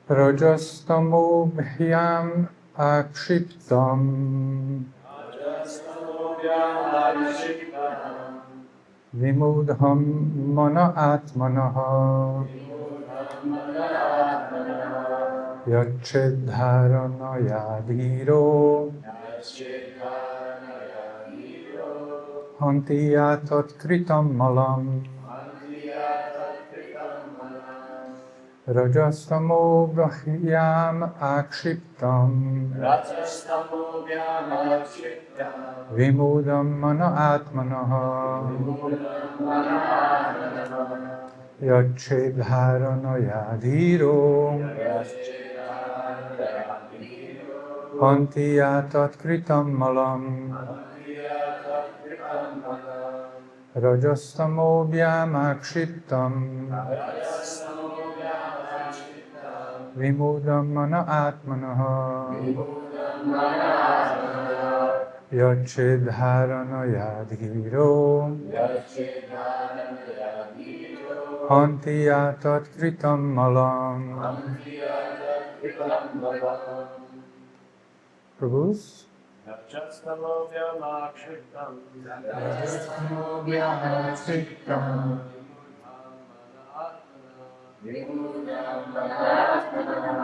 Rajastamobhyam akshiptam vimudham mana atmanaha yachedharanaya dhiro hanti yatat kritam malam. Rajastamobhyam akshiptam vimudam mana atmanaha yachedharanaya dhiro hanti yatat kritam malam. Rajastamobhyam akshiptam vimudam mana atmanaha yachedharanaya dhiro hanti yatat kritam malam. Prabhus? Rajastamobhyam akshiptam vimudam mana atmanaha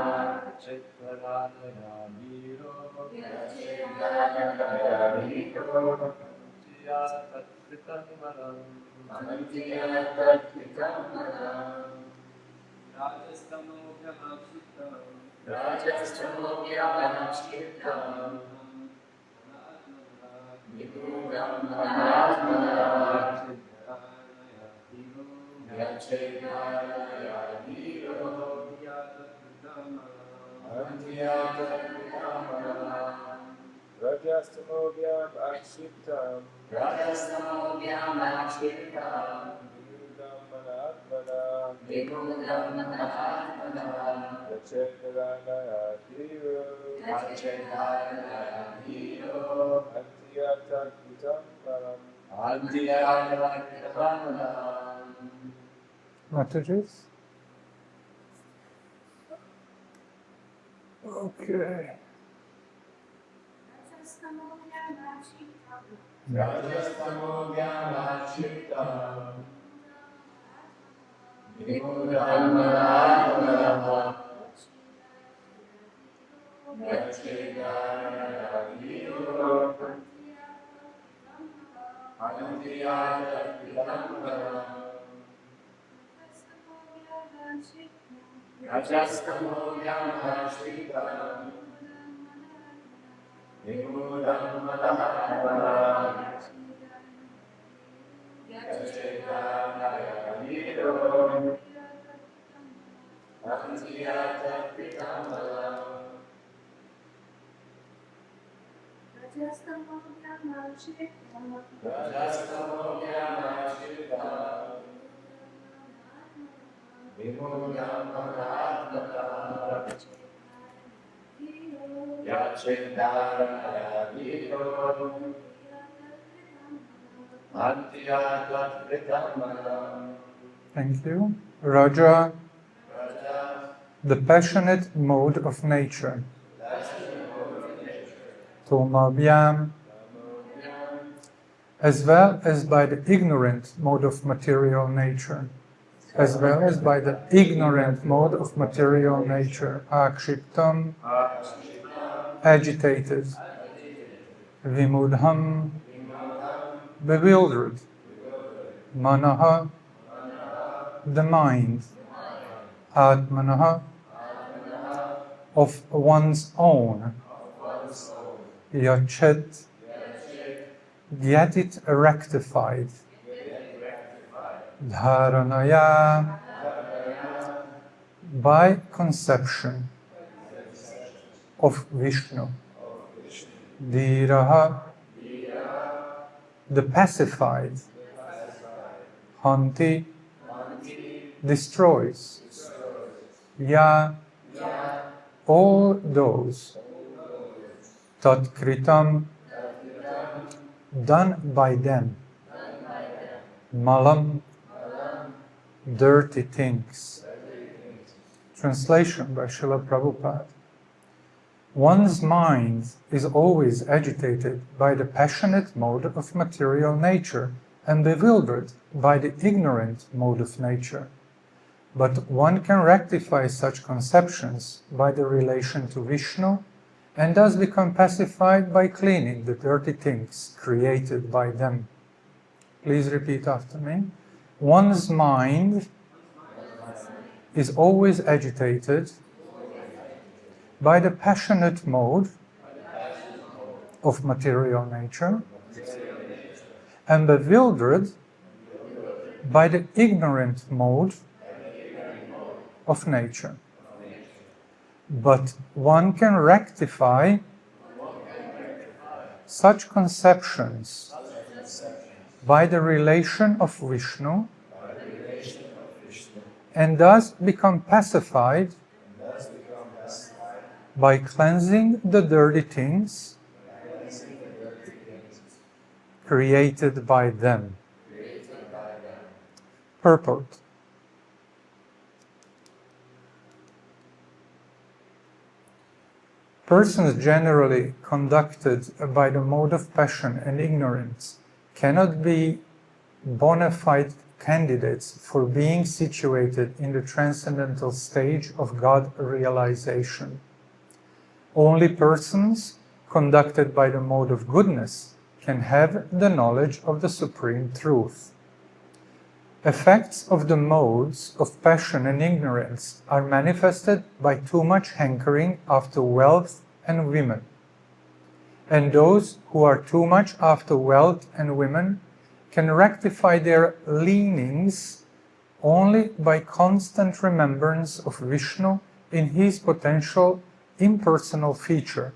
yachedharanaya dhiro hanti yatat kritam malam. Rajastamobhyam akshiptam vimudam mana atmanaha yachedharanaya dhiro hanti yatat kritam malam. Rajastamobhyam akshiptam Vimudam mana atmanaha yachedharanaya dhiro hanti yatat kritam malam. Mataji's? Okay. Rajastamobhyam akshiptam vimudam mana atmanaha yachedharanaya dhiro hanti yatat kritam malam. Rajastamobhyam akshiptam vimudam mana atmanaha yachedharanaya dhiro hanti yatat kritam malam. Rajastamobhyam akshiptam vimudam mana atmanaha yachedharanaya dhiro hanti yatat kritam malam. Thank you. Raja, the passionate mode of nature. Tomabhyam, as well as by the ignorant mode of material nature. As well as by the ignorant mode of material nature. Akshiptam, agitated. Vimudham, bewildered. Manaha, the mind. Atmanaha, of one's own. Yachet, get it rectified. Dharanaya, by conception of Vishnu. Dhiraha, the pacified. Hanti, destroys. Ya, all those. Tatkritam, done by them. Malam, dirty things. Translation by Srila Prabhupada. One's mind is always agitated by the passionate mode of material nature and bewildered by the ignorant mode of nature. But one can rectify such conceptions by the relation to Vishnu and thus become pacified by cleaning the dirty things created by them. Please repeat after me. One's mind is always agitated by the passionate mode of material nature and bewildered by the ignorant mode of nature. But one can rectify such conceptions by the relation of Vishnu and thus become pacified by cleansing the dirty things created by them. Purport. Persons generally conducted by the mode of passion and ignorance cannot be bona fide candidates for being situated in the transcendental stage of God realization. Only persons conducted by the mode of goodness can have the knowledge of the supreme truth. Effects of the modes of passion and ignorance are manifested by too much hankering after wealth and women. And those who are too much after wealth and women can rectify their leanings only by constant remembrance of Vishnu in his potential impersonal feature.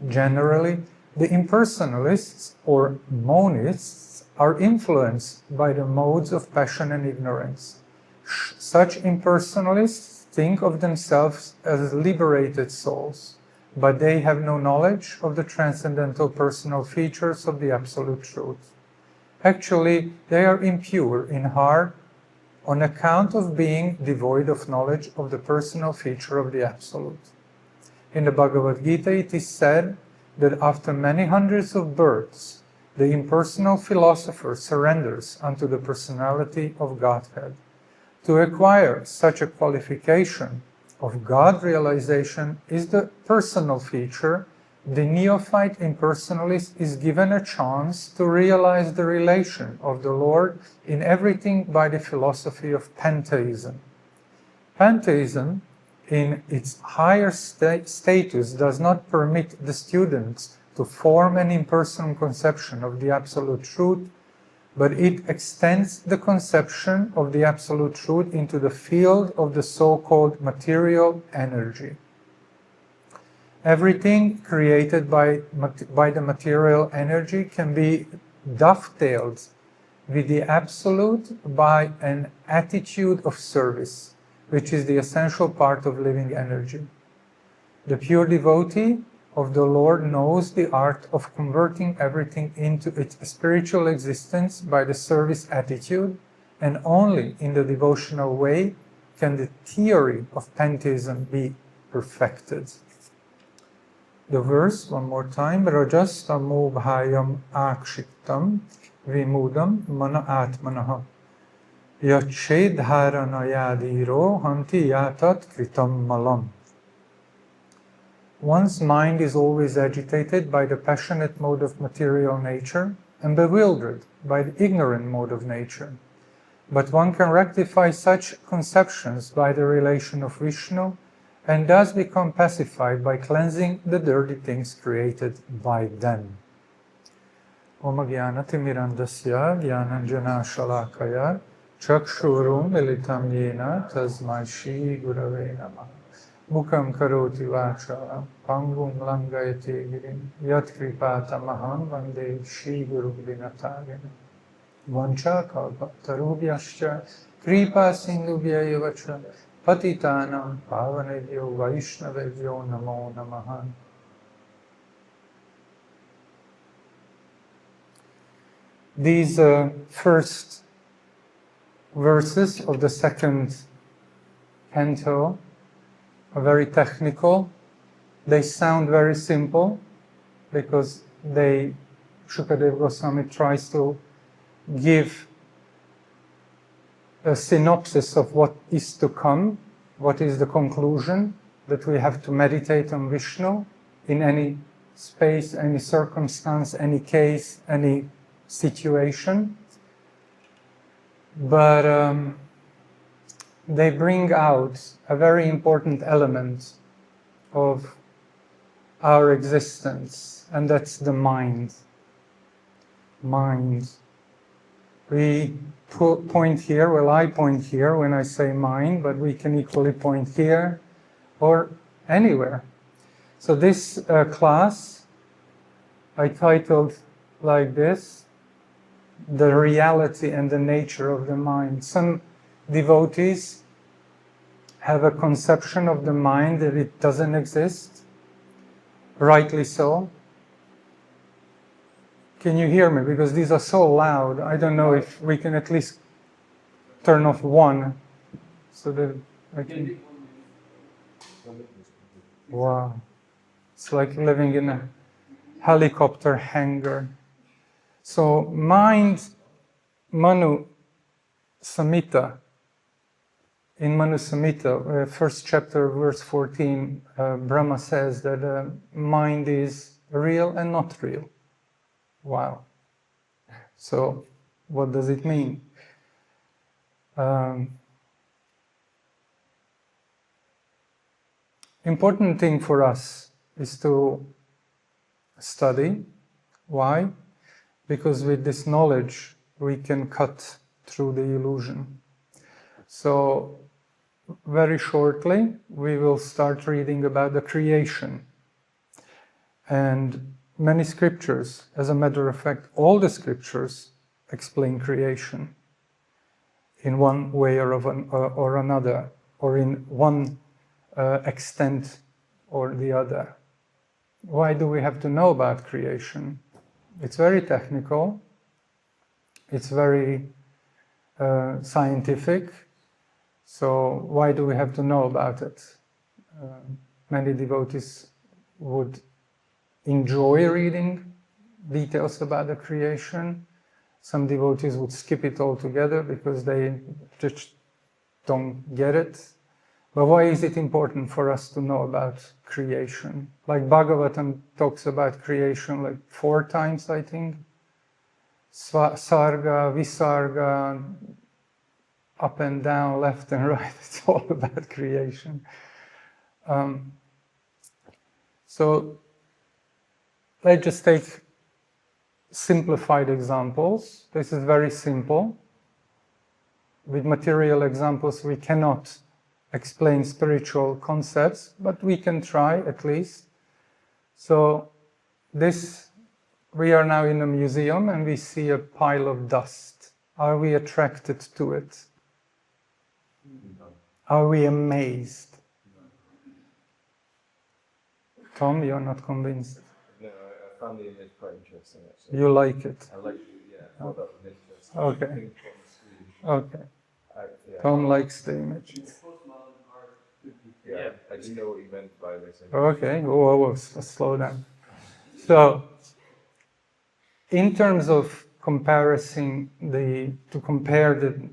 Generally, the impersonalists or monists are influenced by the modes of passion and ignorance. Such impersonalists think of themselves as liberated souls, but they have no knowledge of the transcendental personal features of the Absolute Truth. Actually, they are impure in heart on account of being devoid of knowledge of the personal feature of the Absolute. In the Bhagavad Gita, it is said that after many hundreds of births, the impersonal philosopher surrenders unto the personality of Godhead. To acquire such a qualification of God realization is the personal feature. The neophyte impersonalist is given a chance to realize the relation of the Lord in everything by the philosophy of pantheism. Pantheism, in its higher status, does not permit the students to form an impersonal conception of the Absolute Truth, but it extends the conception of the Absolute Truth into the field of the so-called material energy. Everything created by the material energy can be dovetailed with the Absolute by an attitude of service, which is the essential part of living energy. The pure devotee of the Lord knows the art of converting everything into its spiritual existence by the service attitude, and only in the devotional way can the theory of pantheism be perfected. The verse, one more time, Rajas tamo bhayam akshiktam vimudam mana atmanaha yache dharanayadiro hanti yatat kritam malam. One's mind is always agitated by the passionate mode of material nature and bewildered by the ignorant mode of nature. But one can rectify such conceptions by the relation of Vishnu and thus become pacified by cleansing the dirty things created by them. Om Jnanatimirandasya Jnananjana Shalakaya Chakshurum Militam Yena Tasmai Shri Gurave Namah. Mukam karoti vacha pangum langayate girim yat kripata mahan vande Shri Guru Vinatagina. Vancha kalpa tarubhyascha kripa sindhubhya vacha patitanam pavanebhyo Vaiṣṇavebhyo namo namaha. These first verses of the second canto are very technical. They sound very simple because Shukadev Goswami tries to give a synopsis of what is to come, what is the conclusion, that we have to meditate on Vishnu in any space, any circumstance, any case, any situation. But they bring out a very important element of our existence, and that's the mind. Mind. We point here, well, I point here when I say mind, but we can equally point here or anywhere. So this class I titled like this, The Reality and the Nature of the Mind. Some devotees have a conception of the mind that it doesn't exist, rightly so. Can you hear me? Because these are so loud. I don't know if we can at least turn off one so that I can... Wow. It's like living in a helicopter hangar. So mind, Manu Samhita, in Manu Samhita, first chapter, verse 14, Brahma says that mind is real and not real. Wow. So, what does it mean? Important thing for us is to study. Why? Because with this knowledge we can cut through the illusion. So, very shortly we will start reading about the creation. And many scriptures, as a matter of fact, all the scriptures explain creation in one way or another, or in one extent or the other. Why do we have to know about creation? It's very technical, it's very scientific, so why do we have to know about it? Many devotees would enjoy reading details about the creation. Some devotees would skip it altogether because they just don't get it. But why is it important for us to know about creation? Like Bhagavatam talks about creation like 4 times, I think. Sarga, Visarga, up and down, left and right, it's all about creation. So let's just take simplified examples. This is very simple. With material examples we cannot explain spiritual concepts, but we can try at least. So we are now in a museum and we see a pile of dust. Are we attracted to it? Are we amazed? Tom, you're not convinced? No, I found the image quite interesting actually. You like it? I like it, yeah. I thought that was interesting. Okay. Okay. Yeah. Tom likes the image. Yeah, I didn't know what you meant by this. Okay, whoa, slow down. So, in terms of compare the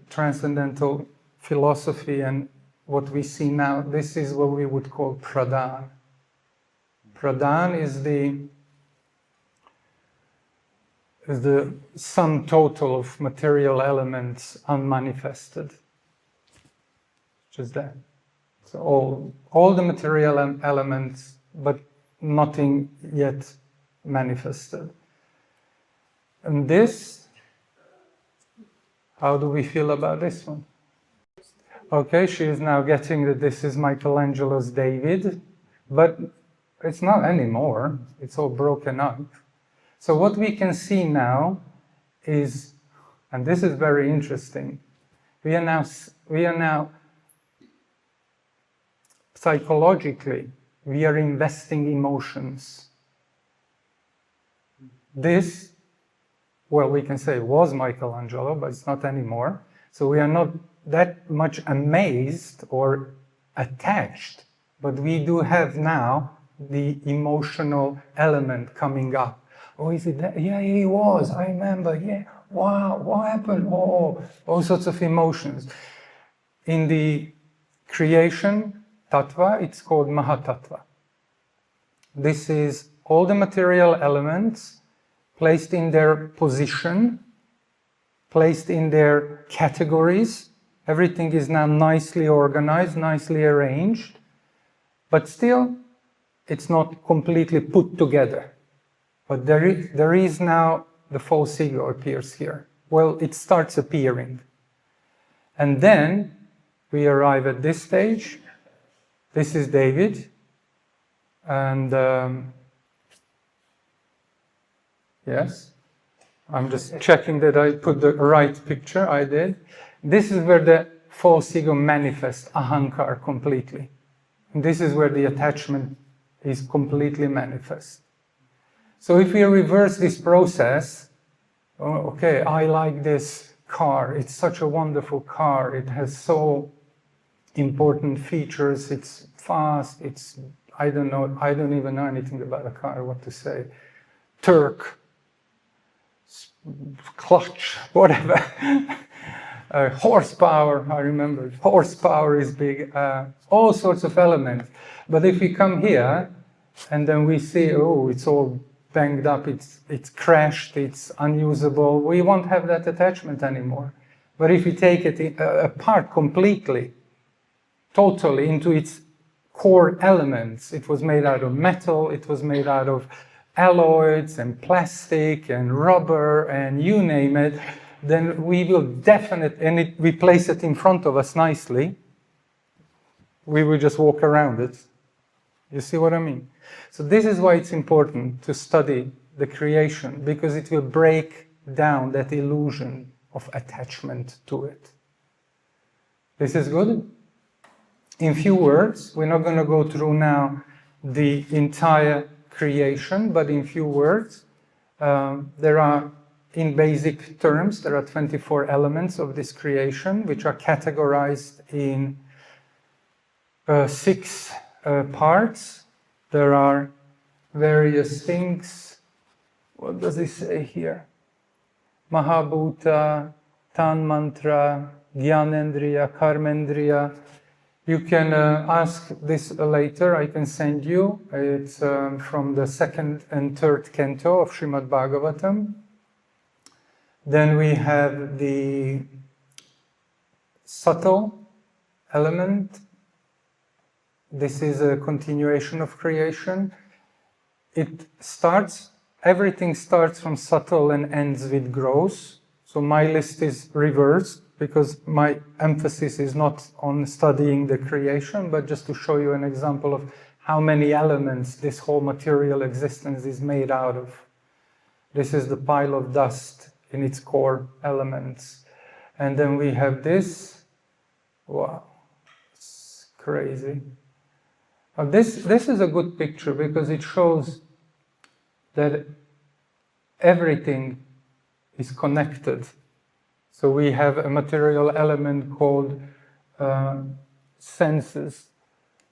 transcendental philosophy and what we see now, this is what we would call pradhan. Pradhan is the sum total of material elements unmanifested. Just that. So all the material elements, but nothing yet manifested. And this, how do we feel about this one? Okay, she is now getting that this is Michelangelo's David, but it's not anymore. It's all broken up. So what we can see now is, and this is very interesting, we are now psychologically, we are investing emotions. This, well, we can say was Michelangelo, but it's not anymore. So we are not that much amazed or attached, but we do have now the emotional element coming up. Oh, is it that? Yeah, he was. I remember. Yeah. Wow. What happened? Oh, all sorts of emotions. In the creation tattva, it's called Mahatattva. This is all the material elements placed in their position, placed in their categories. Everything is now nicely organized, nicely arranged, but still it's not completely put together. But there is now the false ego appears here. Well, it starts appearing. And then we arrive at this stage. This is David. And yes, I'm just checking that I put the right picture. I did. This is where the false ego manifests, ahankar, completely. And this is where the attachment is completely manifest. So if we reverse this process, oh, okay, I like this car. It's such a wonderful car. It has so important features. It's fast. It's, I don't know, I don't even know anything about a car, what to say. Turk, clutch, whatever. Horsepower, I remember. Horsepower is big. All sorts of elements. But if we come here and then we see, oh, it's all banged up, it's crashed, it's unusable, we won't have that attachment anymore. But if we take it apart completely, totally into its core elements, it was made out of metal, it was made out of alloys and plastic and rubber and you name it, then we will definitely, and we place it in front of us nicely, we will just walk around it. You see what I mean? So this is why it's important to study the creation, because it will break down that illusion of attachment to it. This is good? In few words, we're not going to go through now the entire creation, but in few words, there are, in basic terms, there are 24 elements of this creation, which are categorized in 6 parts. There are various things. What does it say here? Mahabhuta, Tan Mantra, Gyanendriya, Karmendriya. You can ask this later. I can send you. It's from the 2nd and 3rd canto of Srimad Bhagavatam. Then we have the subtle element. This is a continuation of creation. Everything starts from subtle and ends with gross. So my list is reversed because my emphasis is not on studying the creation, but just to show you an example of how many elements this whole material existence is made out of. This is the pile of dust in its core elements. And then we have this. Wow, it's crazy. This is a good picture because it shows that everything is connected. So we have a material element called senses.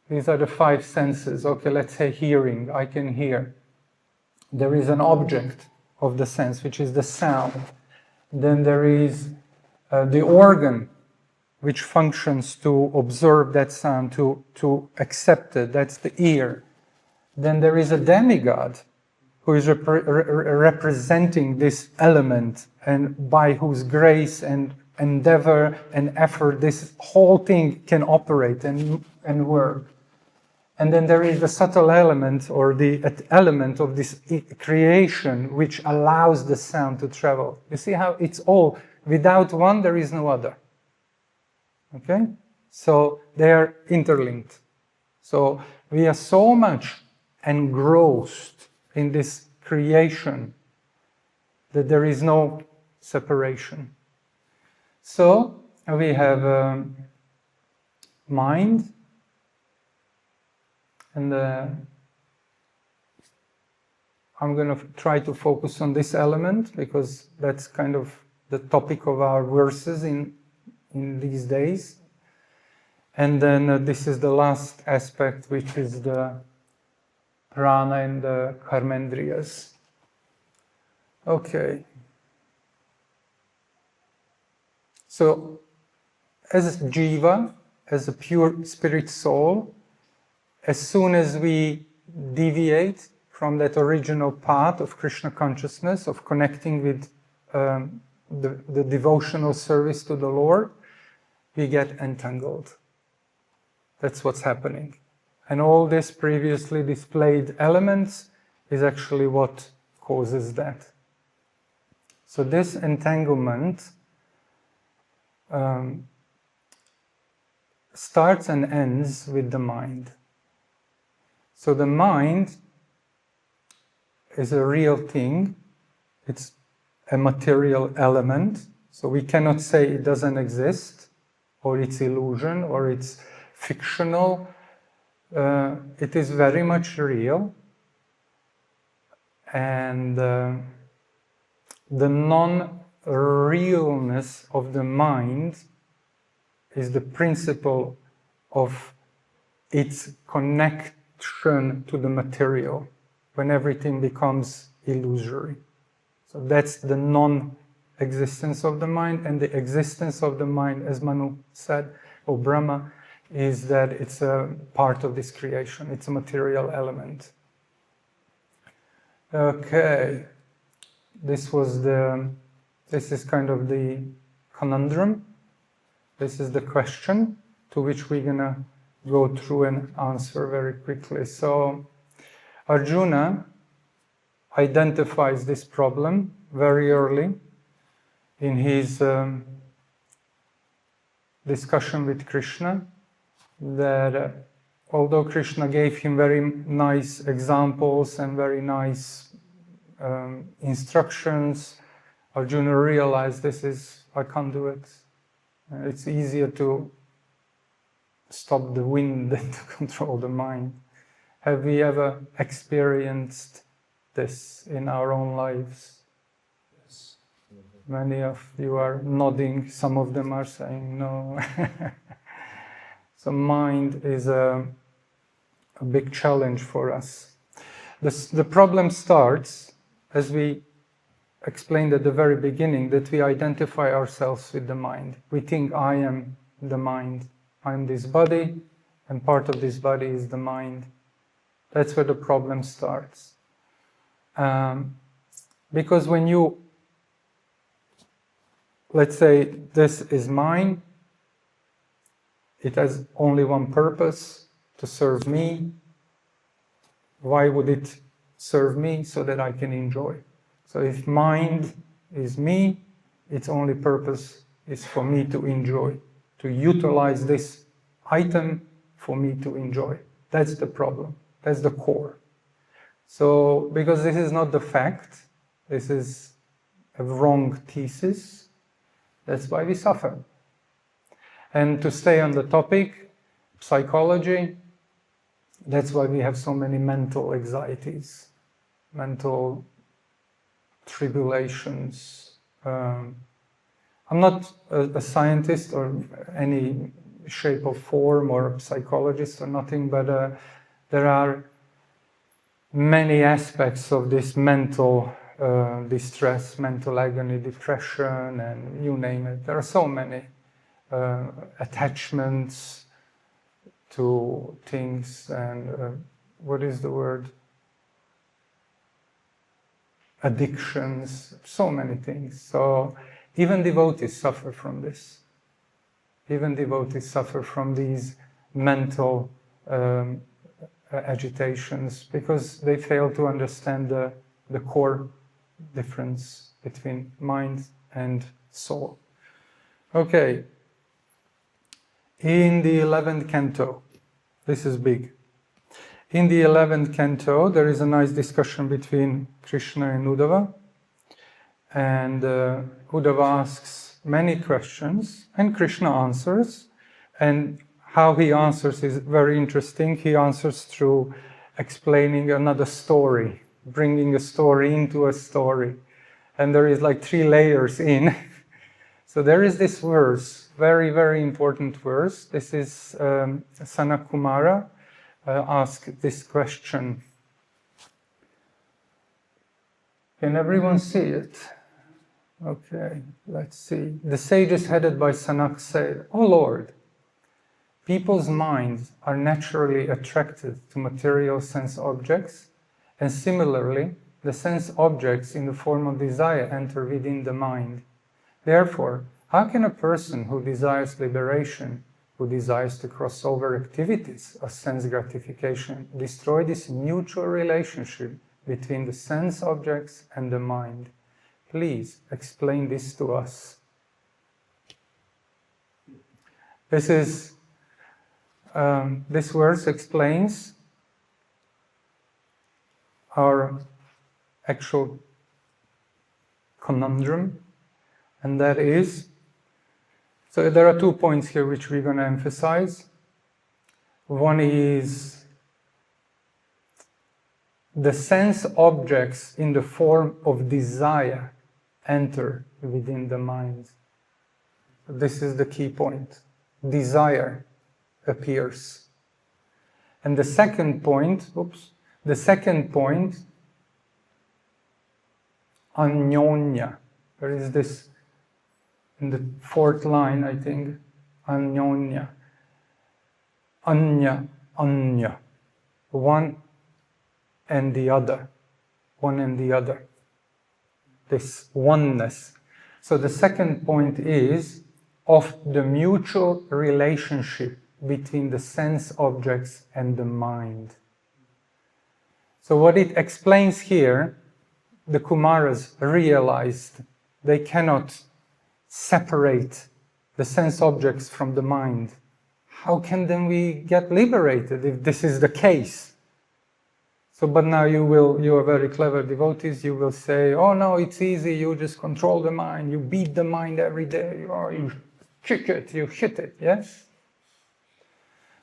These are the 5 senses. Okay, let's say hearing. I can hear. There is an object of the sense, which is the sound. Then there is the organ, which functions to observe that sound, to accept it. That's the ear. Then there is a demigod who is representing this element, and by whose grace and endeavor and effort this whole thing can operate and work. And then there is the subtle element, or the element of this creation, which allows the sound to travel. You see how it's all, without one there is no other. Okay? So they are interlinked. So we are so much engrossed in this creation that there is no separation. So we have mind, and I'm going to try to focus on this element because that's kind of the topic of our verses in these days. And then this is the last aspect, which is the prana and the karmendriyas. Okay. So, as a jiva, as a pure spirit soul, as soon as we deviate from that original path of Krishna consciousness, of connecting with the devotional service to the Lord, we get entangled. That's what's happening. And all this previously displayed elements is actually what causes that. So this entanglement starts and ends with the mind. So the mind is a real thing. It's a material element. So we cannot say it doesn't exist, or it's illusion, or it's fictional. It is very much real. And the non-realness of the mind is the principle of its connection to the material, when everything becomes illusory. So that's the non-existence of the mind, and the existence of the mind, as Manu said, or Brahma, is that it's a part of this creation. It's a material element. Okay, this is kind of the conundrum. This is the question to which we're gonna go through and answer very quickly. So Arjuna identifies this problem very early in his discussion with Krishna, that although Krishna gave him very nice examples and very nice instructions, Arjuna realized I can't do it. It's easier to stop the wind than to control the mind. Have we ever experienced this in our own lives? Yes. Many of you are nodding, some of them are saying no. So mind is a big challenge for us. The problem starts, as we explained at the very beginning, that we identify ourselves with the mind. We think I am the mind. I am this body, and part of this body is the mind. That's where the problem starts. Because when you, let's say, this is mine, it has only one purpose, to serve me. Why would it serve me? So that I can enjoy. So if mind is me, its only purpose is for me to enjoy, to utilize this item for me to enjoy. That's the problem. That's the core. So, because this is not the fact, this is a wrong thesis, that's why we suffer. And to stay on the topic, psychology, that's why we have so many mental anxieties, mental tribulations. I'm not a scientist or any shape or form or a psychologist or nothing, but there are many aspects of this mental distress, mental agony, depression, and you name it. There are so many attachments to things, and what is the word? Addictions, so many things. So even devotees suffer from this. Even devotees suffer from these mental agitations because they fail to understand the core difference between mind and soul. Okay. In the 11th canto, this is big. In the 11th canto, there is a nice discussion between Krishna and Uddhava. And Uddhava asks many questions, and Krishna answers. And how he answers is very interesting. He answers through explaining another story, bringing a story into a story. And there is like 3 layers in. So there is this verse, very, very important verse. This is Sanat Kumara asked this question. Can everyone see it? Okay, let's see. The sages headed by Sanat said, "O Lord, people's minds are naturally attracted to material sense objects, and similarly, the sense objects in the form of desire enter within the mind. Therefore, how can a person who desires liberation, who desires to cross over activities of sense gratification, destroy this mutual relationship between the sense objects and the mind? Please explain this to us." This verse explains our actual conundrum, and that is, so there are 2 points here which we're going to emphasize. One is the sense objects in the form of desire enter within the mind. This is the key point. Desire appears. And the second point, anyonya. There is this in the fourth line, I think, anyonya. Anya. One and the other. This oneness. So the second point is of the mutual relationship between the sense objects and the mind. So what it explains here, the Kumaras realized they cannot separate the sense objects from the mind. How can then we get liberated if this is the case? So, but now you are very clever devotees, you will say, oh no, it's easy, you just control the mind, you beat the mind every day, or you kick it, you hit it, yes?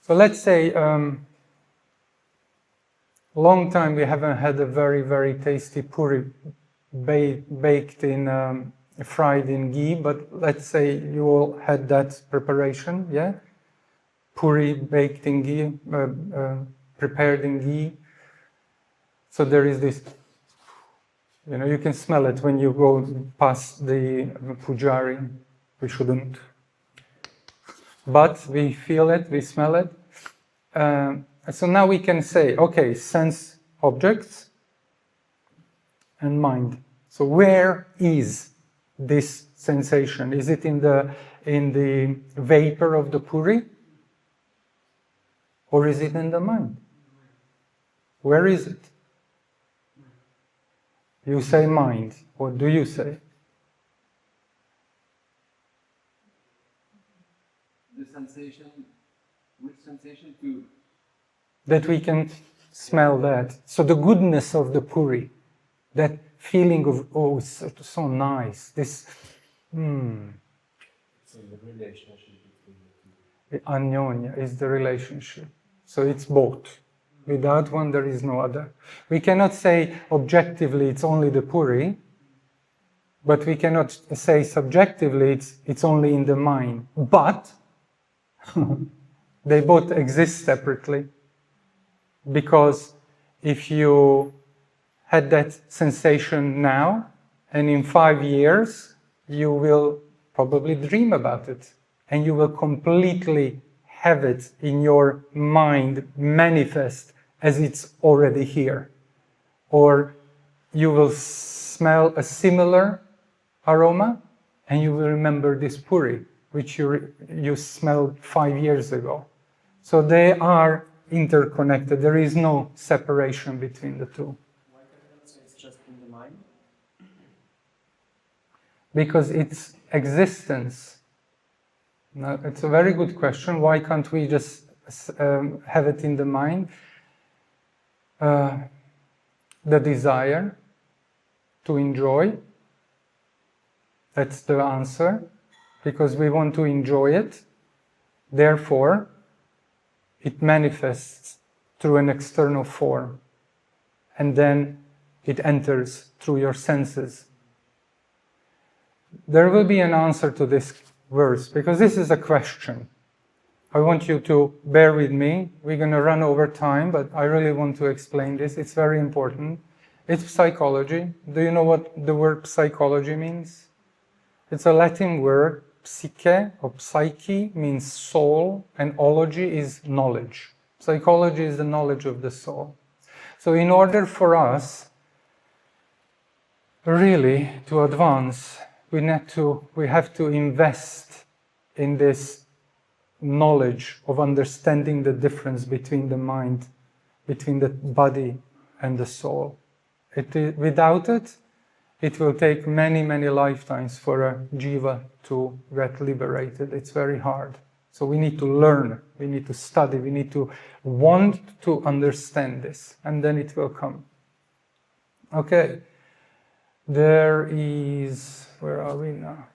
So let's say, long time we haven't had a very, very tasty puri baked in, fried in ghee, but let's say you all had that preparation, yeah? Puri baked in ghee, prepared in ghee. So there is this, you can smell it when you go past the pujari. We shouldn't. But we feel it, we smell it. So now we can say, okay, sense objects and mind. So where is this sensation? Is it in the vapor of the puri? Or is it in the mind? Where is it? You say mind. What do you say? The sensation, which sensation to? That we can smell that. So the goodness of the puri, that feeling of, oh, it's so nice. This, So the relationship between the two. anyonya is the relationship. So it's both. Without one, there is no other. We cannot say objectively it's only the puri, but we cannot say subjectively it's only in the mind. But they both exist separately, because if you had that sensation now, and in 5 years, you will probably dream about it, and you will completely have it in your mind manifest as it's already here. Or you will smell a similar aroma and you will remember this puri, which you smelled 5 years ago. So they are interconnected. There is no separation between the two. Why can't you say it's just in the mind? Because its existence. Now, it's a very good question. Why can't we just have it in the mind? The desire to enjoy, that's the answer, because we want to enjoy it. Therefore, it manifests through an external form, and then it enters through your senses. there will be an answer to this verse, because this is a question. I want you to bear with me. We're going to run over time, but I really want to explain this. It's very important. It's psychology. Do you know what the word psychology means? It's a Latin word. Psyche or psyche means soul, and ology is knowledge. Psychology is the knowledge of the soul. So in order for us really to advance, we have to invest in this knowledge of understanding the difference between the mind, between the body and the soul. Without it, it will take many, many lifetimes for a jiva to get liberated. It's very hard. So we need to learn, we need to study, we need to want to understand this, and then it will come. Okay, there is, where are we now?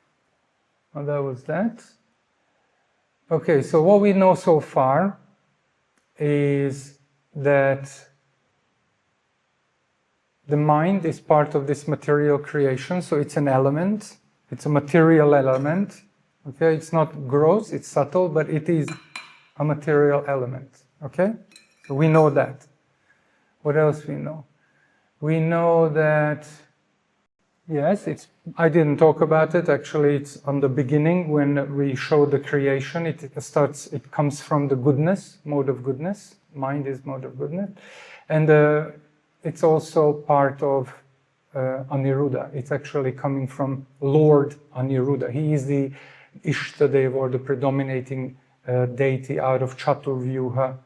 Oh, that was that. Okay, so what we know so far is that the mind is part of this material creation, so it's an element, it's a material element. Okay, it's not gross, it's subtle, but it is a material element. Okay, so we know that. What else we know? We know that, yes, I didn't talk about it, actually it's on the beginning when we show the creation, it comes from the goodness, mode of goodness, mind is mode of goodness, and it's also part of Aniruddha. It's actually coming from Lord Aniruddha. He is the Ishtadeva, or the predominating deity out of Chaturvyuha.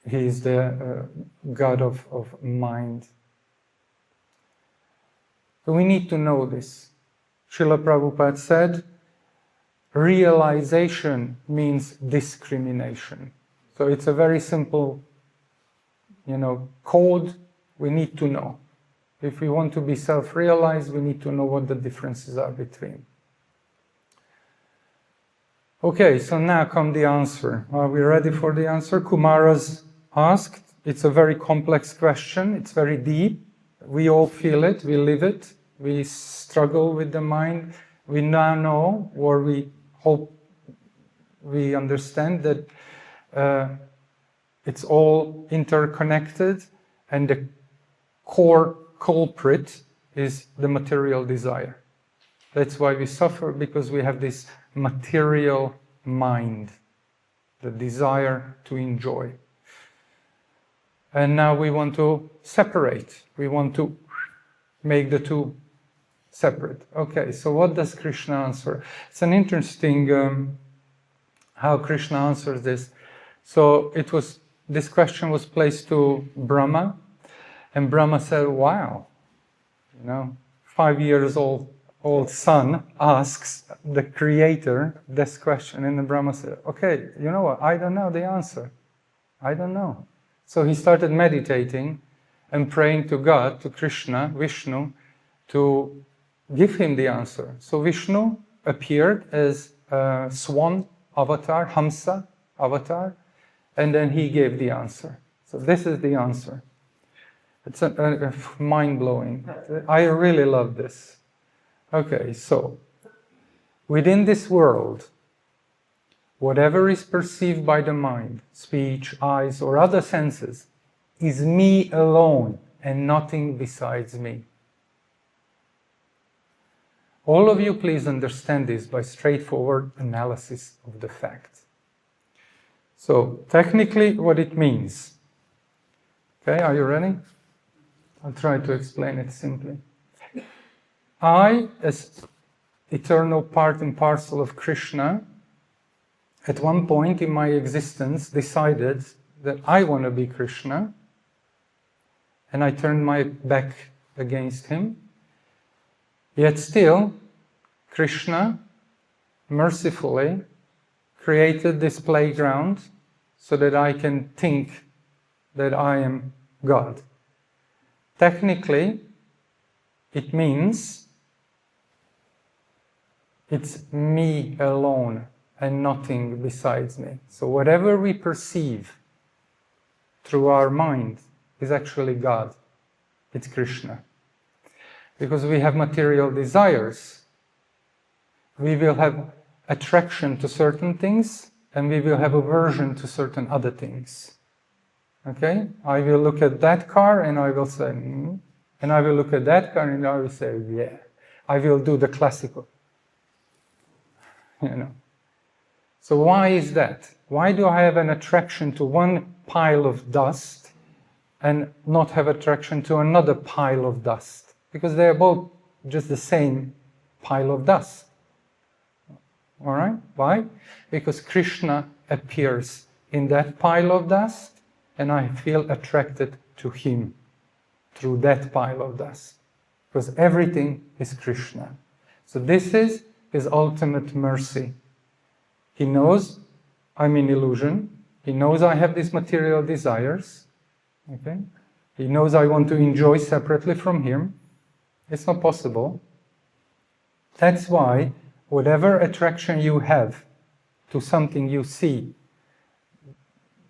He is the god of mind. So we need to know this. Srila Prabhupada said, realization means discrimination. So it's a very simple, code we need to know. If we want to be self-realized, we need to know what the differences are between. Okay, so now come the answer. Are we ready for the answer? Kumara's asked. It's a very complex question. It's very deep. We all feel it. We live it. We struggle with the mind. We now know, or we hope we understand, that it's all interconnected, and the core culprit is the material desire. That's why we suffer, because we have this material mind, the desire to enjoy. And now we want to separate. We want to make the two separate. Okay, so what does Krishna answer? It's an interesting how Krishna answers this. So this question was placed to Brahma, and Brahma said, wow, 5 years old son asks the creator this question, and the Brahma said, okay, you know what, I don't know the answer. I don't know. So he started meditating and praying to God, to Krishna, Vishnu, to give him the answer. So Vishnu appeared as a swan avatar, Hamsa avatar, and then he gave the answer. So this is the answer. It's mind-blowing. I really love this. Okay, so within this world, whatever is perceived by the mind, speech, eyes, or other senses, is me alone and nothing besides me. All of you please understand this by straightforward analysis of the fact. So, technically what it means. Okay, are you ready? I'll try to explain it simply. I, as eternal part and parcel of Krishna, at one point in my existence decided that I want to be Krishna, and I turned my back against him. Yet still, Krishna mercifully created this playground so that I can think that I am God. Technically, it means it's me alone and nothing besides me. So whatever we perceive through our mind is actually God. It's Krishna. because we have material desires. We will have attraction to certain things, and we will have aversion to certain other things. Okay? I will look at that car and I will say, and I will look at that car and I will say, yeah. I will do the classical. You know. So why is that? Why do I have an attraction to one pile of dust and not have attraction to another pile of dust? Because they are both just the same pile of dust. All right? Why? Because Krishna appears in that pile of dust and I feel attracted to him through that pile of dust. Because everything is Krishna. So this is his ultimate mercy. He knows I'm in illusion. He knows I have these material desires. Okay? He knows I want to enjoy separately from him. It's not possible. That's why whatever attraction you have to something you see,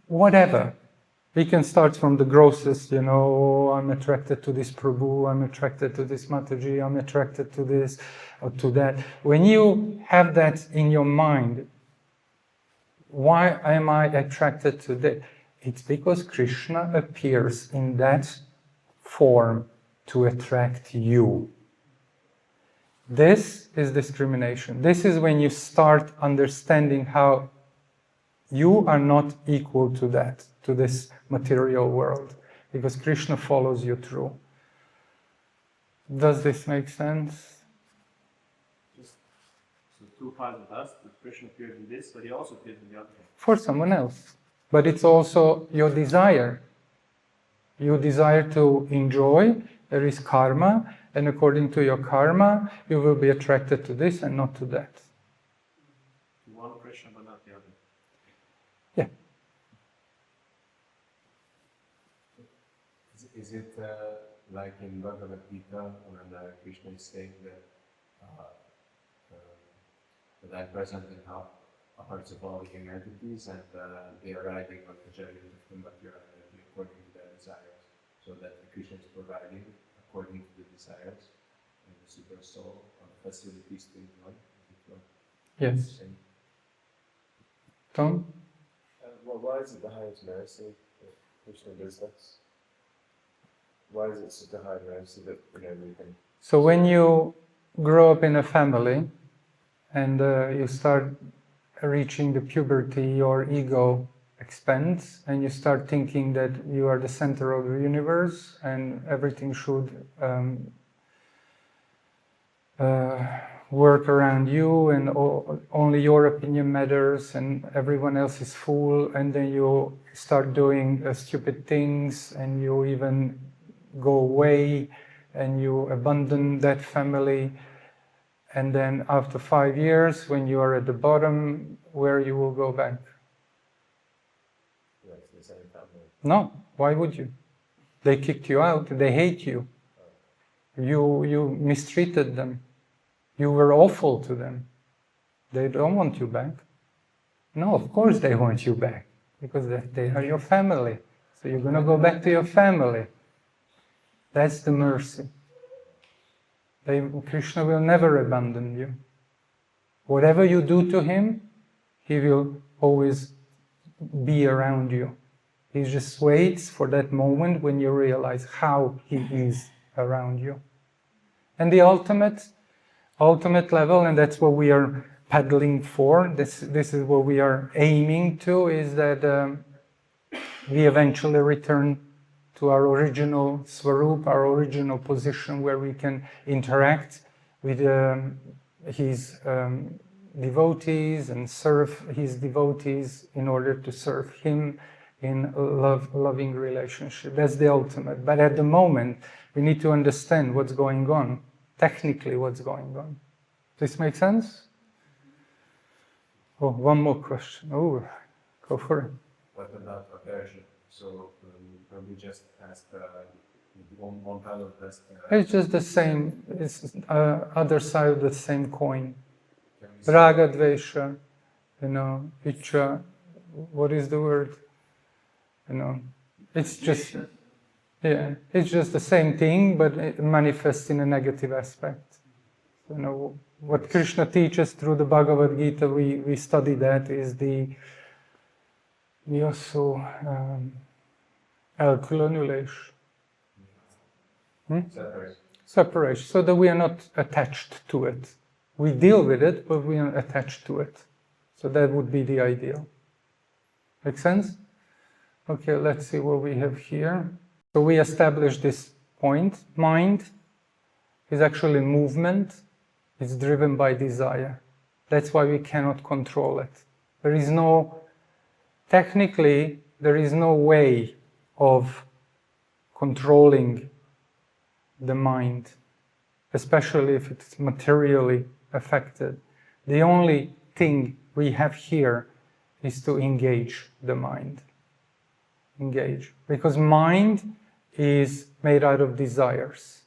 whatever, we can start from the grossest, you know, I'm attracted to this Prabhu, I'm attracted to this Mataji, I'm attracted to this or to that. When you have that in your mind, why am I attracted to that? It's because Krishna appears in that form to attract you. This is discrimination. This is when you start understanding how you are not equal to that, to this material world, because Krishna follows you through. Does this make sense? Just so two piles of dust, but Krishna appears in this, but he also appears in the other. For someone else. But it's also your desire. You desire to enjoy, there is karma, and according to your karma, you will be attracted to this and not to that. To one Krishna, but not the other. Yeah. Is it like in Bhagavad Gita when Krishna is saying that that I present in hearts of all living entities and they are riding on the journey of the material energy according to their desires, so that Krishna is providing according to the desires and the super soul or facilities to enjoy. Yes. Tom? Well, why is it the highest mercy that Krishna does this? Why is it such a high mercy that we can... So when you grow up in a family and you start reaching the puberty, your ego expands and you start thinking that you are the center of the universe and everything should work around you and only your opinion matters and everyone else is fool, and then you start doing stupid things and you even go away and you abandon that family, and then after 5 years when you are at the bottom, where you will go back? the same family? No, why would you? They kicked you out, they hate you. You mistreated them. You were awful to them. They don't want you back. No, of course they want you back, because they are your family. So you're going to go back to your family. That's the mercy. Krishna will never abandon you. Whatever you do to him, he will always be around you. He just waits for that moment when you realize how he is around you. And the ultimate level, and that's what we are paddling for, this is what we are aiming to, is that we eventually return to our original swarup, our original position, where we can interact with his devotees and serve his devotees in order to serve him in a loving relationship. That's the ultimate. But at the moment, we need to understand what's going on, technically what's going on. Does this make sense? Oh, one more question. Oh, go for it. What about aversion? So we just asked one pile of dust. It's just the same. It's other side of the same coin. Raga, dvesha, icha. What is the word? It's just Yeah, it's just the same thing, but it manifests in a negative aspect. You know, what Krishna teaches through the Bhagavad Gita, we study that, is the Nyosu elkülönülés. Separation, so that we are not attached to it. We deal with it, but we are attached to it. So that would be the ideal. Make sense? Okay, let's see what we have here. So we established this point. Mind is actually movement. It's driven by desire. That's why we cannot control it. Technically, there is no way of controlling the mind, especially if it's materially affected. The only thing we have here is to engage the mind. Engage. Because mind is made out of desires.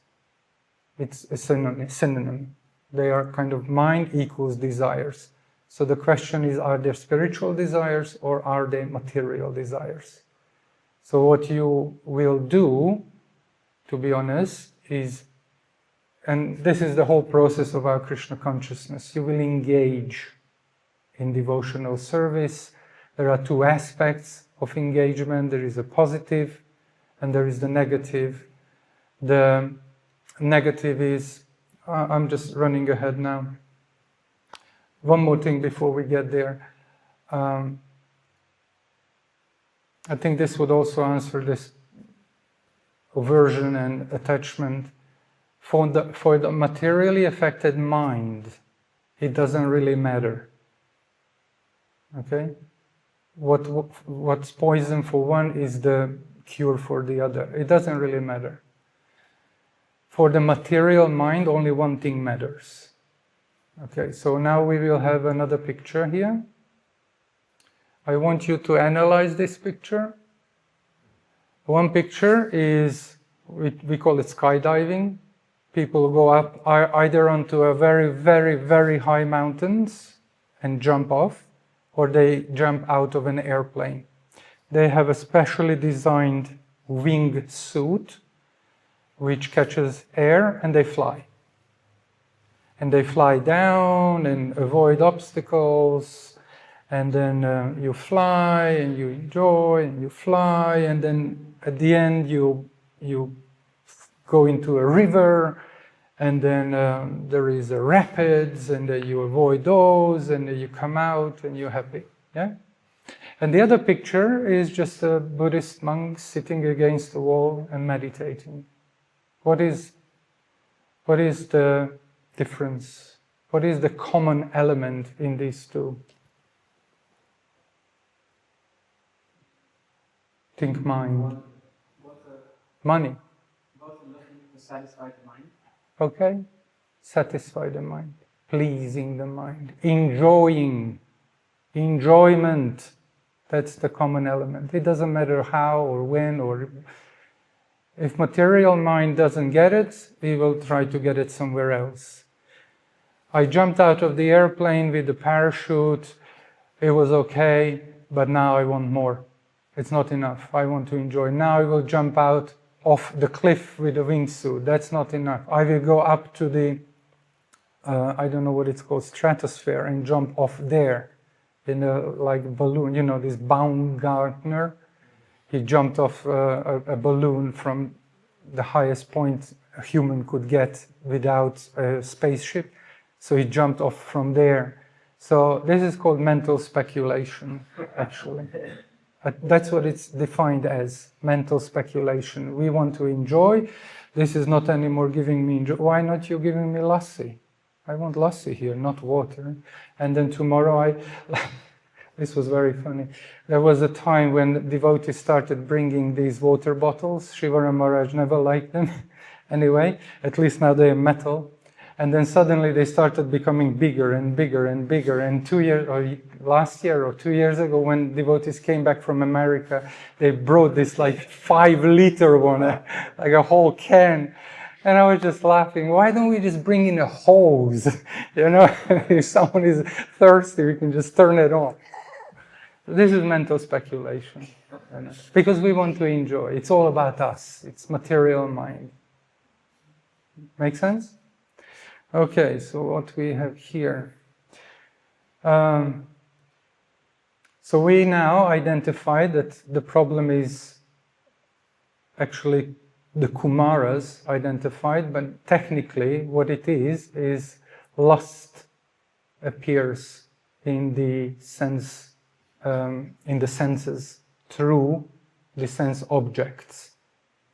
It's a synonym. They are kind of mind equals desires. So the question is, are there spiritual desires or are they material desires? So what you will do, to be honest, is, and this is the whole process of our Krishna consciousness, you will engage in devotional service. There are two aspects of engagement. There is a positive and there is the negative. The negative is, I'm just running ahead now. One more thing before we get there. I think this would also answer this aversion and attachment. For the materially affected mind, it doesn't really matter. Okay? What's poison for one is the cure for the other. It doesn't really matter. For the material mind, only one thing matters. Okay, so now we will have another picture here. I want you to analyze this picture. One picture is, we call it skydiving. People go up either onto a very, very, very high mountains and jump off, or they jump out of an airplane. They have a specially designed wing suit which catches air and they fly. And they fly down and avoid obstacles, and then you fly and you enjoy and you fly, and then at the end you go into a river, and then there is a rapids, and you avoid those, and you come out and you're happy. Yeah? And the other picture is just a Buddhist monk sitting against the wall and meditating. What is the difference? What is the common element in these two? Think mind. Money. Both are looking to satisfy the mind. Okay? Satisfy the mind. Pleasing the mind. Enjoying. Enjoyment. That's the common element. It doesn't matter how or when or... If material mind doesn't get it, we will try to get it somewhere else. I jumped out of the airplane with the parachute. It was okay, but now I want more. It's not enough. I want to enjoy. Now I will jump out off the cliff with a wingsuit. That's not enough. I will go up to the, I don't know what it's called, stratosphere, and jump off there in a like balloon. You know, this Baumgartner. He jumped off a balloon from the highest point a human could get without a spaceship. So he jumped off from there. So this is called mental speculation, actually. That's what it's defined as, mental speculation. We want to enjoy. This is not anymore giving me enjoy. Why not you giving me lassi? I want lassi here, not water. And then tomorrow this was very funny. There was a time when devotees started bringing these water bottles. Shivara Maharaj never liked them. Anyway, at least now they are metal. And then suddenly they started becoming bigger and bigger and bigger. And last year or 2 years ago, when devotees came back from America, they brought this like 5-liter one, like a whole can. And I was just laughing. Why don't we just bring in a hose? You know, if someone is thirsty, we can just turn it on. This is mental speculation. Because we want to enjoy. It's all about us. It's material mind. Make sense? Okay, so what we have here. So we now identify that the problem is actually the Kumaras identified, but technically what it is lust appears in the senses through the sense objects.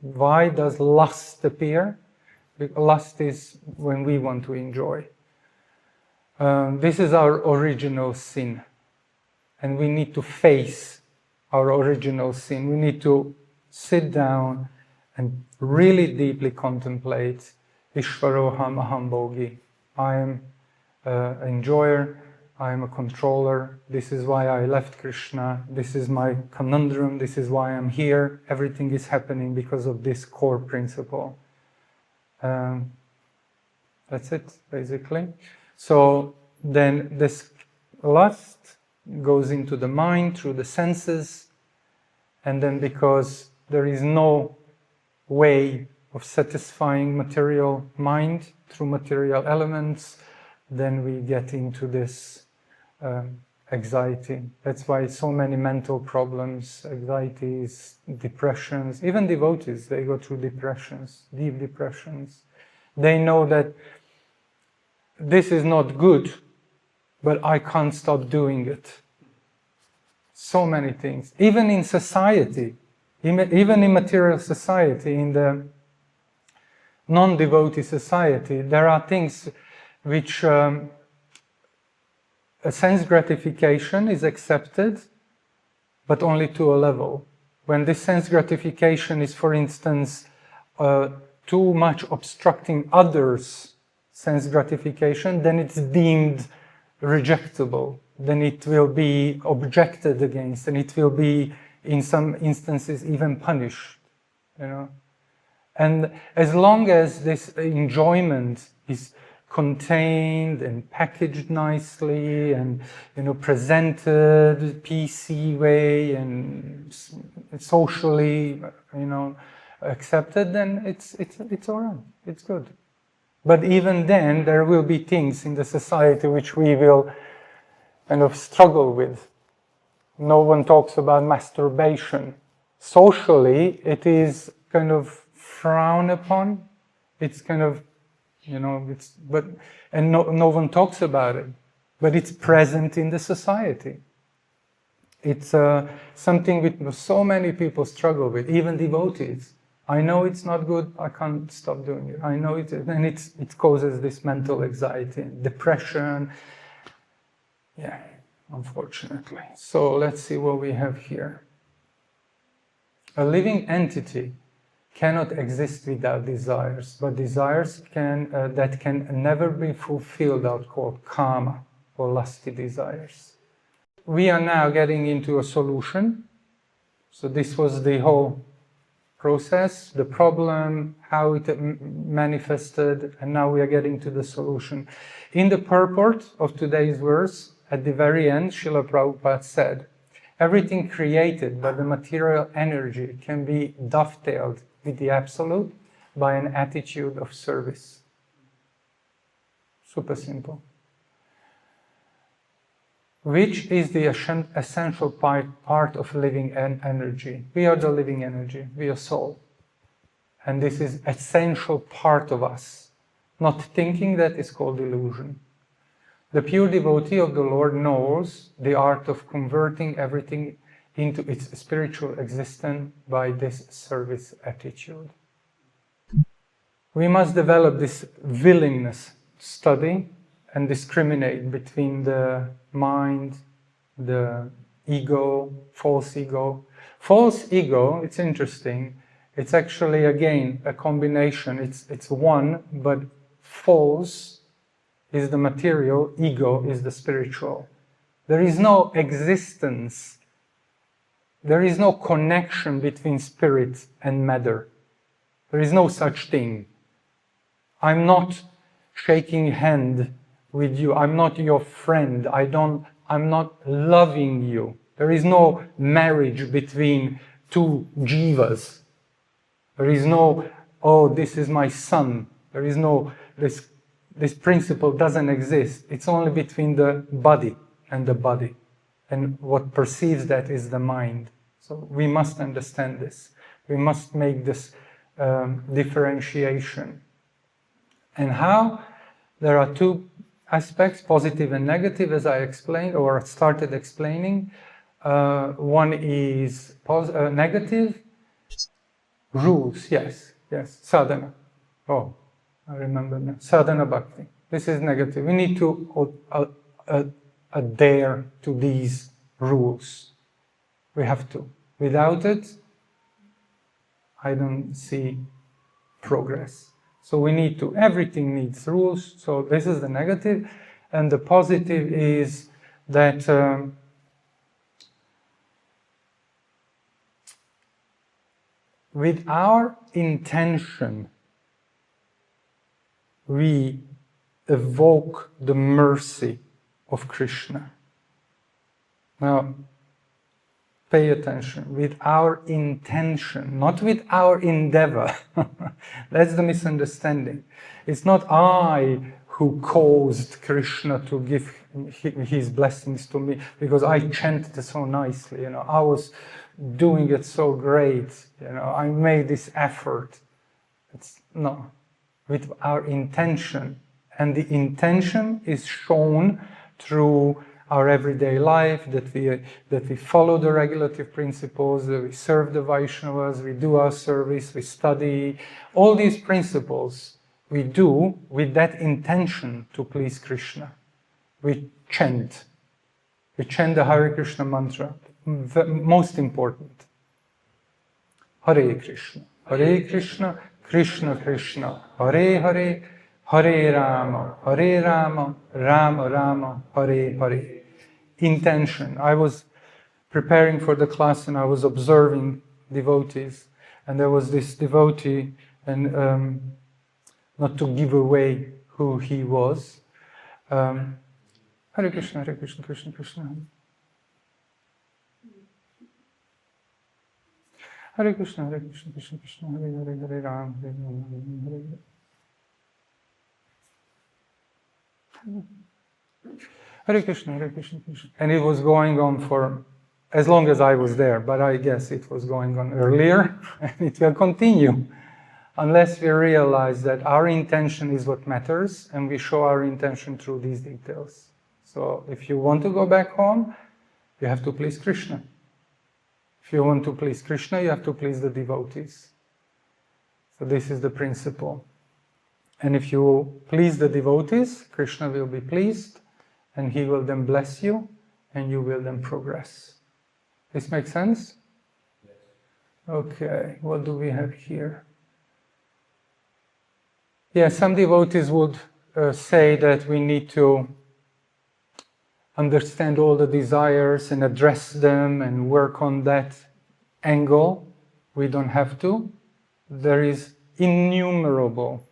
Why does lust appear? Because lust is when we want to enjoy. This is our original sin. And we need to face our original sin. We need to sit down and really deeply contemplate Ishvaroham Aham Bhogi. I am an enjoyer, I am a controller, this is why I left Krishna, this is my conundrum, this is why I'm here, everything is happening because of this core principle. That's it, basically. So then this lust goes into the mind through the senses, and then because there is no way of satisfying material mind through material elements, then we get into this anxiety. That's why so many mental problems, anxieties, depressions, even devotees, they go through depressions, deep depressions. They know that this is not good, but I can't stop doing it. So many things. Even in society, even in material society, in the non-devotee society, there are things which a sense gratification is accepted, but only to a level. When this sense gratification is, for instance, too much obstructing others' sense gratification, then it's deemed rejectable. Then it will be objected against, and it will be, in some instances, even punished. You know, and as long as this enjoyment is contained and packaged nicely, and presented PC way and socially, accepted, then it's all right. It's good. But even then, there will be things in the society which we will kind of struggle with. No one talks about masturbation. Socially, it is kind of frowned upon. It's kind of, and no one talks about it. But it's present in the society. It's something which so many people struggle with, even devotees. I know it's not good, I can't stop doing it. I know it, and it causes this mental anxiety, depression. Yeah, unfortunately. So let's see what we have here. A living entity cannot exist without desires, but desires that can never be fulfilled are called kama, or lusty desires. We are now getting into a solution. So this was the whole process, the problem, how it manifested, and now we are getting to the solution. In the purport of today's verse, at the very end, Srila Prabhupada said, everything created by the material energy can be dovetailed with the Absolute by an attitude of service. Super simple. Which is the essential part of living energy. We are the living energy, we are soul. And this is essential part of us. Not thinking that is called illusion. The pure devotee of the Lord knows the art of converting everything into its spiritual existence by this service attitude. We must develop this willingness to study and discriminate between the mind, the ego, false ego. False ego, it's interesting, it's actually again a combination, it's one, but false is the material, ego is the spiritual. There is no existence, there is no connection between spirit and matter. There is no such thing. I'm not shaking hand with you, I'm not your friend, I'm not loving you. There is no marriage between two jivas. There is no, oh, this is my son. There is no, this principle doesn't exist. It's only between the body and the body. And what perceives that is the mind. So we must understand this. We must make this differentiation. And how? There are two aspects, positive and negative, as I explained or started explaining. One is negative, rules, yes, sadhana. Oh, I remember now. Sadhana bhakti. This is negative. We need to adhere to these rules. We have to. Without it, I don't see progress. So we need to, everything needs rules. So this is the negative. And the positive is that with our intention, we evoke the mercy of Krishna. Now, pay attention. With our intention, not with our endeavor. That's the misunderstanding. It's not I who caused Krishna to give his blessings to me because I chanted so nicely. I was doing it so great. I made this effort. No. With our intention. And the intention is shown through our everyday life, that we follow the regulative principles, that we serve the Vaiṣṇavas, we do our service, we study. All these principles we do with that intention to please Krishna. We chant. We chant the Hare Krishna mantra. The most important. Hare Krishna. Hare Krishna, Krishna Krishna. Hare Hare, Hare Rama, Hare Rama, Rama Rama, Hare Hare. Intention. I was preparing for the class and I was observing devotees, and there was this devotee, and not to give away who he was. Hare Krishna, Hare Krishna, Krishna Krishna. Hare Krishna, Hare Krishna, Krishna Krishna, Hare Hare, Hare Rama, Hare Rama, Hare Hare. Hare Krishna, Hare Krishna, Krishna. And it was going on for as long as I was there, but I guess it was going on earlier, and it will continue unless we realize that our intention is what matters, and we show our intention through these details. So if you want to go back home, you have to please Krishna. If you want to please Krishna, you have to please the devotees. So this is the principle. And if you please the devotees, Krishna will be pleased, and he will then bless you, and you will then progress. This makes sense? Yes. Okay, what do we have here? Yeah, some devotees would say that we need to understand all the desires and address them and work on that angle. We don't have to. There is innumerable,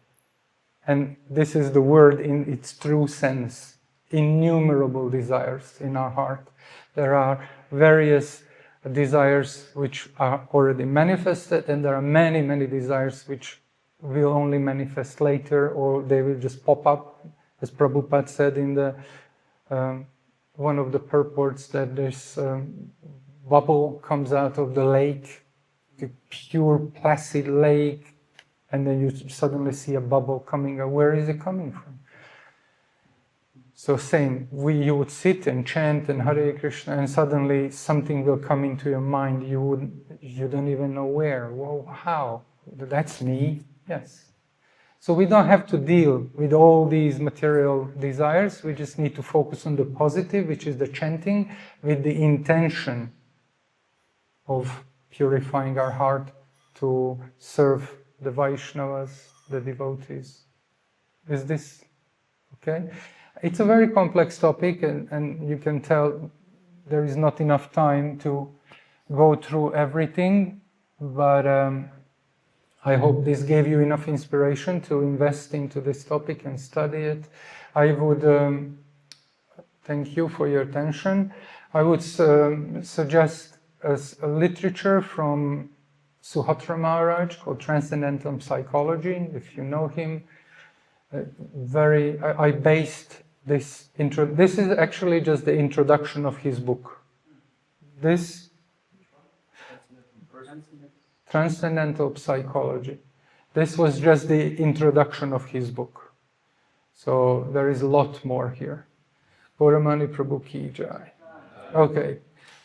and this is the word in its true sense, innumerable desires in our heart. There are various desires which are already manifested, and there are many, many desires which will only manifest later, or they will just pop up, as Prabhupada said in the one of the purports, that this bubble comes out of the lake, the pure placid lake, and then you suddenly see a bubble coming out. Where is it coming from? So same, you would sit and chant and Hare Krishna, and suddenly something will come into your mind. You don't even know where. Well, how? That's me. Yes. So we don't have to deal with all these material desires. We just need to focus on the positive, which is the chanting, with the intention of purifying our heart to serve the Vaishnavas, the devotees. Is this okay? It's a very complex topic, and you can tell there is not enough time to go through everything, but I hope this gave you enough inspiration to invest into this topic and study it. I would Thank you for your attention. I would suggest a literature from Suhatra Maharaj called Transcendental Psychology. If you know him, I based this intro. This is actually just the introduction of his book. This Transcendental Psychology. This was just the introduction of his book. So there is a lot more here. Gauramani Prabhu ki jai. Okay,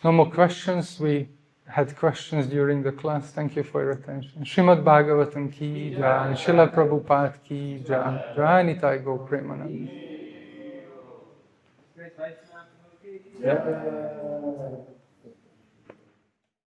no more questions. We had questions during the class. Thank you for your attention. Srimad Bhagavatam ki jai. Srila Prabhupada ki jai. Jai Nitai Go Premanand. Great Vaiṣṇava. Yeah.